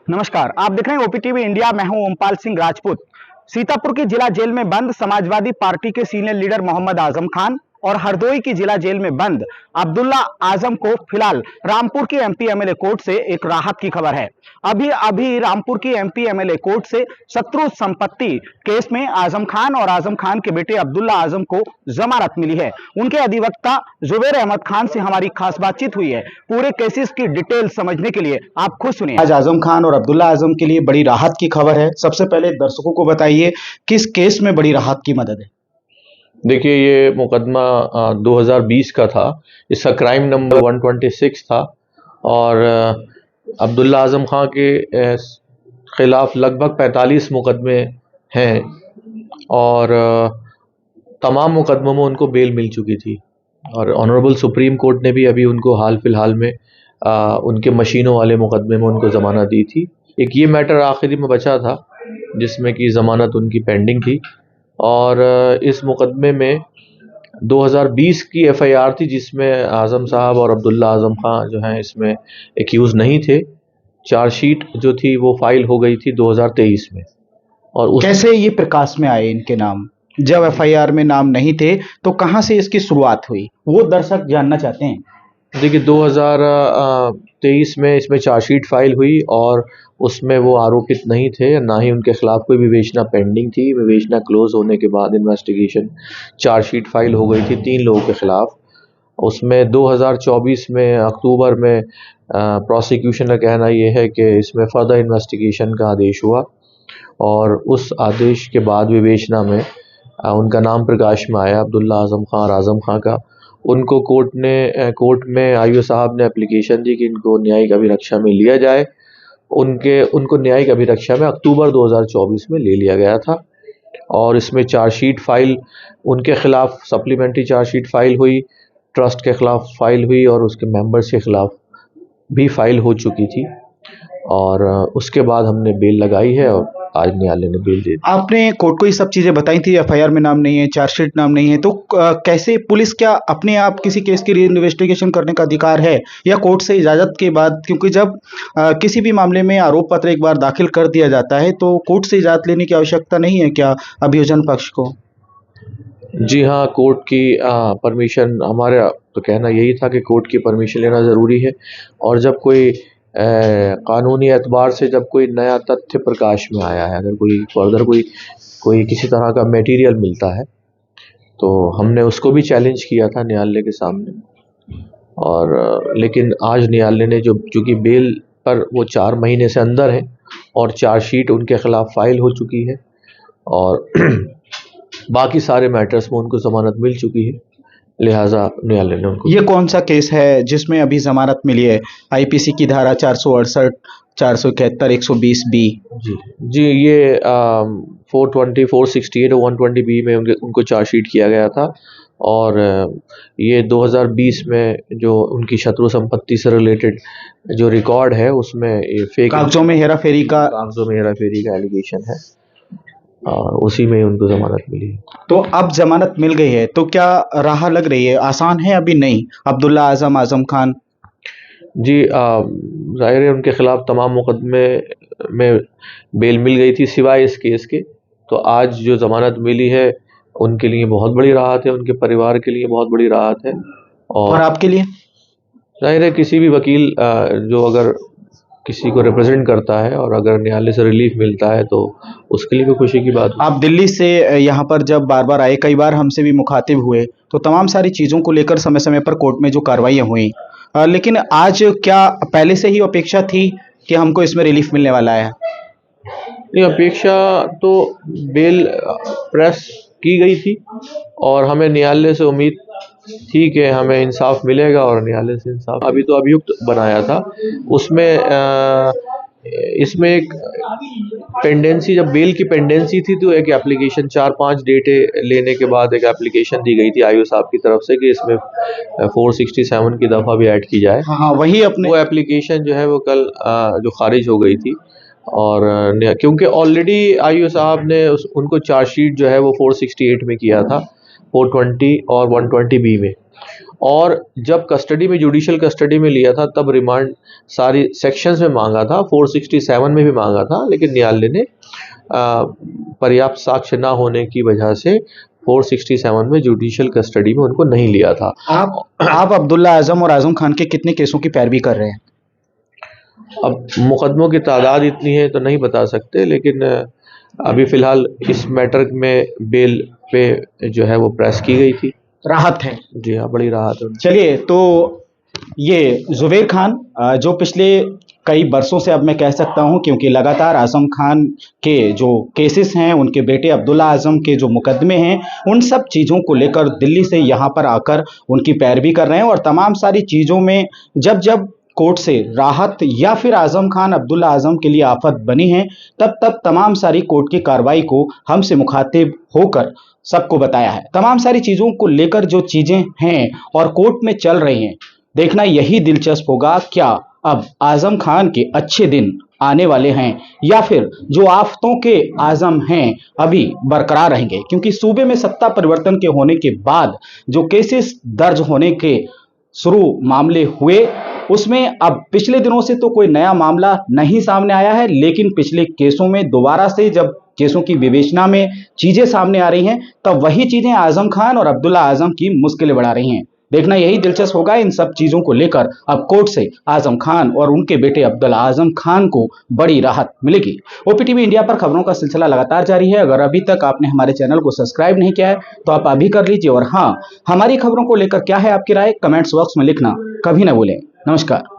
नमस्कार, आप देख रहे हैं ओपीटीवी इंडिया। मैं हूं ओमपाल सिंह राजपूत। सीतापुर की जिला जेल में बंद समाजवादी पार्टी के सीनियर लीडर मोहम्मद आजम खान और हरदोई की जिला जेल में बंद अब्दुल्ला आजम को फिलहाल रामपुर की एमपी एमएलए कोर्ट से एक राहत की खबर है। अभी अभी रामपुर की एमपी एमएलए कोर्ट से शत्रु संपत्ति केस में आजम खान और आजम खान के बेटे अब्दुल्ला आजम को जमानत मिली है। उनके अधिवक्ता जुबैर अहमद खान से हमारी खास बातचीत हुई है। पूरे केसेस की डिटेल समझने के लिए आप खुद सुनिए। आज आजम खान और अब्दुल्ला आजम के लिए बड़ी राहत की खबर है। सबसे पहले दर्शकों को बताइए किस केस में बड़ी राहत की मदद है। देखिए, ये मुकदमा 2020 का था। इसका क्राइम नंबर 126 था और अब्दुल्ला आजम खान के खिलाफ लगभग 45 मुकदमे हैं और तमाम मुकदमों में उनको बेल मिल चुकी थी और ऑनरेबल सुप्रीम कोर्ट ने भी अभी उनको हाल फिलहाल में उनके मशीनों वाले मुकदमे में उनको ज़मानत दी थी। एक ये मैटर आखिरी में बचा था जिसमें कि ज़मानत उनकी पेंडिंग थी और इस मुकदमे में 2020 की एफआईआर थी जिसमें आज़म साहब और अब्दुल्ला आज़म खान जो हैं इसमें एक्यूज़ नहीं थे। चार्जशीट जो थी वो फाइल हो गई थी 2023 में। और कैसे ये प्रकाश में आए इनके नाम? जब एफआईआर में नाम नहीं थे तो कहां से इसकी शुरुआत हुई, वो दर्शक जानना चाहते हैं। देखिए, 2023 में इसमें चार्जशीट फाइल हुई और उसमें वो आरोपित नहीं थे, ना ही उनके खिलाफ कोई विवेचना पेंडिंग थी। विवेचना क्लोज होने के बाद इन्वेस्टिगेशन चार्जशीट फाइल हो गई थी 3 लोगों के खिलाफ। उसमें 2024 में अक्टूबर में प्रोसिक्यूशन का कहना ये है कि इसमें फर्दर इन्वेस्टिगेशन का आदेश हुआ और उस आदेश के बाद विवेचना में उनका नाम प्रकाश में आया, अब्दुल्ला आज़म खान और आज़म खान का। उनको कोर्ट में आईओ साहब ने एप्लीकेशन दी कि इनको न्यायिक अभिरक्षा में लिया जाए। उनको न्यायिक अभिरक्षा में अक्टूबर 2024 में ले लिया गया था और इसमें चार्जशीट फाइल उनके खिलाफ सप्लीमेंट्री चार्जशीट फाइल हुई, ट्रस्ट के खिलाफ फाइल हुई और उसके मेंबर्स के खिलाफ भी फाइल हो चुकी थी और उसके बाद हमने बेल लगाई है और आज न्यायालय ने बेल दे दी। आपने कोर्ट को ये सब चीजें बताई थी, एफआईआर में नाम नहीं है, चार्जशीट नाम नहीं है, तो कैसे पुलिस क्या अपने आप किसी केस की इन्वेस्टिगेशन करने का अधिकार है या कोर्ट से इजाजत के बाद? क्योंकि जब किसी भी मामले में आरोप पत्र एक बार दाखिल कर दिया जाता है तो कोर्ट से इजाजत लेने की आवश्यकता नहीं है क्या अभियोजन पक्ष को? जी हाँ, कोर्ट की परमिशन, हमारा तो कहना यही था कि कोर्ट की परमिशन लेना ज़रूरी है और जब कोई कानूनी एतबार से जब कोई नया तथ्य प्रकाश में आया है, अगर कोई फर्दर कोई किसी तरह का मटेरियल मिलता है तो हमने उसको भी चैलेंज किया था न्यायालय के सामने और लेकिन आज न्यायालय ने चूँकि बेल पर वो 4 महीने से अंदर है और चार्जशीट उनके खिलाफ फाइल हो चुकी है और बाकी सारे मैटर्स में उनको ज़मानत मिल चुकी है, लिहाजा न्यायालय ने उनको। ये कौन सा केस है जिसमें अभी जमानत मिली है? आईपीसी की धारा 468, 471, 120 बी। जी, ये 420, 468 और 120 बी में उनको चार्जशीट किया गया था और ये 2020 में जो उनकी शत्रु संपत्ति से रिलेटेड जो रिकॉर्ड है उसमें ये फेक कागजों में हेराफेरी का एलिगेशन है और उसी में उनको ज़मानत मिली। तो अब जमानत मिल गई है तो क्या राह लग रही है? आसान है अभी नहीं? अब्दुल्ला आजम खान जी, जाहिर है उनके खिलाफ तमाम मुकदमे में बेल मिल गई थी सिवाय इस केस के। तो आज जो ज़मानत मिली है उनके लिए बहुत बड़ी राहत है, उनके परिवार के लिए बहुत बड़ी राहत है और आपके लिए? जाहिर है किसी भी वकील जो अगर किसी को रिप्रेजेंट करता है और अगर न्यायालय से रिलीफ मिलता है तो उसके लिए भी खुशी की बात है। आप दिल्ली से यहाँ पर जब बार बार आए, कई बार हमसे भी मुखातिब हुए, तो तमाम सारी चीज़ों को लेकर समय समय पर कोर्ट में जो कार्रवाइयाँ हुई, लेकिन आज क्या पहले से ही अपेक्षा थी कि हमको इसमें रिलीफ मिलने वाला है? नहीं, अपेक्षा तो बेल प्रेस की गई थी और हमें न्यायालय से उम्मीद थी कि हमें इंसाफ मिलेगा और न्यायालय से इंसाफ अभी तो अभियुक्त बनाया था उसमें इसमें एक पेंडेंसी, जब बेल की पेंडेंसी थी तो एक एप्लीकेशन 4-5 डेटे लेने के बाद एक एप्लीकेशन दी गई थी आईओ साहब की तरफ से कि इसमें 467 की दफ़ा भी ऐड की जाए। हाँ, वही अपने वो एप्लीकेशन जो है वो कल जो खारिज हो गई थी और क्योंकि ऑलरेडी आईओ साहब ने उनको चार्जशीट जो है वो 468 में किया था, 420 और 120 बी में। और जब कस्टडी में, जुडिशियल कस्टडी में लिया था, तब रिमांड सारी सेक्शंस में मांगा था, 467 में भी मांगा था, लेकिन न्यायालय ने पर्याप्त साक्ष्य ना होने की वजह से 467 में जुडिशियल कस्टडी में उनको नहीं लिया था। आप अब्दुल्ला आजम और आजम खान के कितने केसों की पैरवी कर रहे हैं? अब मुकदमों की तादाद इतनी है तो नहीं बता सकते, लेकिन अभी फिलहाल इस मैटर में बेल पे जो है वो प्रेस की गई थी। राहत है। जी हाँ, बड़ी राहत है। चलिए, तो ये जुबैर खान जो पिछले कई बरसों से, अब मैं कह सकता हूं, क्योंकि लगातार आजम खान के जो केसेस हैं, उनके बेटे अब्दुल्ला आजम के जो मुकदमे हैं, उन सब चीज़ों को लेकर दिल्ली से यहाँ पर आकर उनकी पैरवी कर रहे हैं। और तमाम सारी चीज़ों में जब जब कोर्ट से राहत या फिर आजम खान, अब्दुल्ला आजम के लिए आफत बनी है, तब तब तमाम सारी कोर्ट की कार्रवाई को हमसे मुखातिब होकर सबको बताया है। तमाम सारी चीज़ों को लेकर जो चीज़ें हैं और कोर्ट में चल रही हैं, देखना यही दिलचस्प होगा, क्या अब आजम खान के अच्छे दिन आने वाले हैं या फिर जो आफतों के आजम हैं अभी बरकरार रहेंगे। क्योंकि सूबे में सत्ता परिवर्तन के होने के बाद जो केसेस दर्ज होने के शुरू मामले हुए, उसमें अब पिछले दिनों से तो कोई नया मामला नहीं सामने आया है, लेकिन पिछले केसों में दोबारा से जब केसों की विवेचना में चीजें सामने आ रही हैं, तब वही चीजें आजम खान और अब्दुल्ला आजम की मुश्किलें बढ़ा रही हैं। देखना यही दिलचस्प होगा, इन सब चीजों को लेकर अब कोर्ट से आजम खान और उनके बेटे अब्दुल्ला आजम खान को बड़ी राहत मिलेगी। ओपीटीवी इंडिया पर खबरों का सिलसिला लगातार जारी है। अगर अभी तक आपने हमारे चैनल को सब्सक्राइब नहीं किया है तो आप अभी कर लीजिए। और हाँ, हमारी खबरों को लेकर क्या है आपकी राय, कमेंट्स बॉक्स में लिखना कभी ना भूलें। नमस्कार।